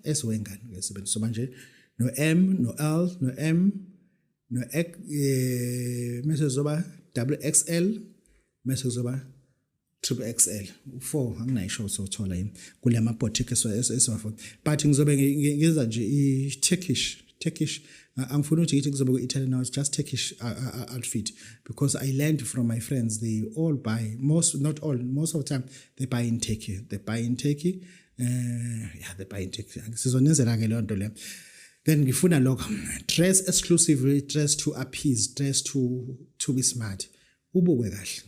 S wengane ngesebenzisa so manje no M no L no M no X mase zoba double XL mase zoba triple XL 4 anginayisho sothola yini kule ma boutique eswafuna but ngizobe ngiza nje I Turkish angifuni ukuthi ngithi kuzobe ku Italian now it's just Turkish outfit because I learned from my friends they all buy most of the time they buy in Turkey they buy in Turkey sizonenzela ke le nto le then ngifuna lokho dress exclusively dress to appease dress to be smart ubukwe kahle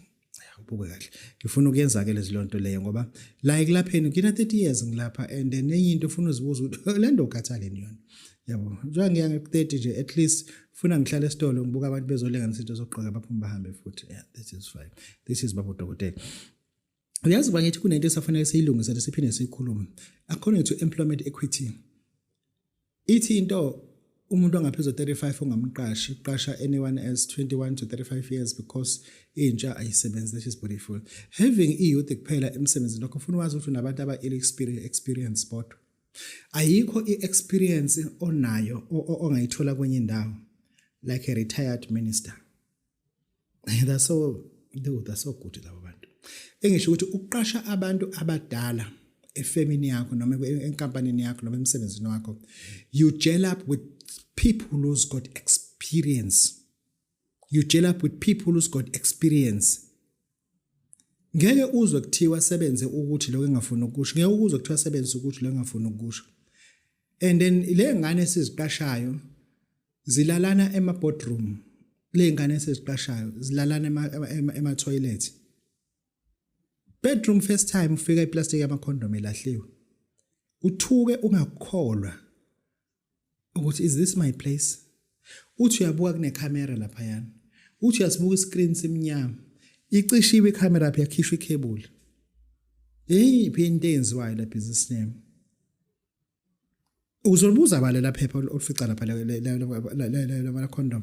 ngifuna ukuyenza ke lezi lonto leyo ngoba like lapheni kina 30 years ngilapha and then enye into ufuna uzibuza ukuthi le nto ukhathaleni yona yabo njengoba ngiya nge30 nje at least ufuna ngihlala esitolo ngibuka abantu bezolenganisa into zogqoka baphuma bahambe futhi this is fine this is babo dokotela uyazi bangithi kunento esafanele siyilungise siphinde sikhulume according to employment equity ithi into umuntu ongaphezulu 35 ongamqashi uqasha anyone else 21 to 35 years because intsha ayisebenzi that is beautiful having youth kuphela emsebenzini lokho ufuna wazi ukuthi unabantu aba experience sport ayikho iexperience onayo ongayithola kwenye indawo like a retired minister that's so good labo bantu engisho ukuthi uqasha abantu abadala efamily yakho noma enkampanini yakho noma emsebenzini wakho you gel up with people who's got experience ngeke uzwe kuthiwa sebenze ukuthi lokho engafuni ukusho ngeke uzwe kuthiwa sebenze ukuthi lokho engafuni ukusho and then le ngane esiziqashayo zilalana ema boardroom le ngane esiziqashayo zilalana ema toilet bedroom first time ufika iplastic yama condom elahliwe uthuke ungakholwa ukuthi is this my place uthi uyabuka kune camera lapha yana uthi uyasibuka iscreen simnyama icishiwe icamera lapha yakhishwa icable iphi into enziwayo la business name uzolibuza bale la phepha olifica lapha la condom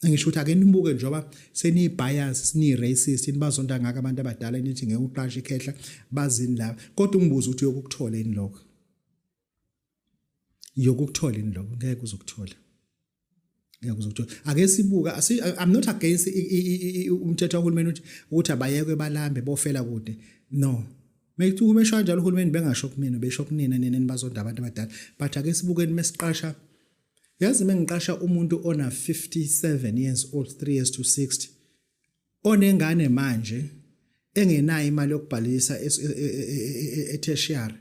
ngisho ukuthi ake nibuke njoba seni bias sini racist inibazonda ngaka abantu abadala nithi ngeke uqashe ikhehla bazini la kodwa ungibuza ukuthi uyokuthola ini lokho ngeke uzokuthola ake sibuka I'm not against umthetho kahulumeni ukuthi abayekwe balambe bofela kude no methi umesho kanjalo uhulumeni bengasho kumina besho kunina nini bazonda abantu abadala but ake sibukeni mesiqasha yazi mengiqasha umuntu ona 57 years old 3 years to 60 onengane manje engenayo imali yokubhalisa etertiary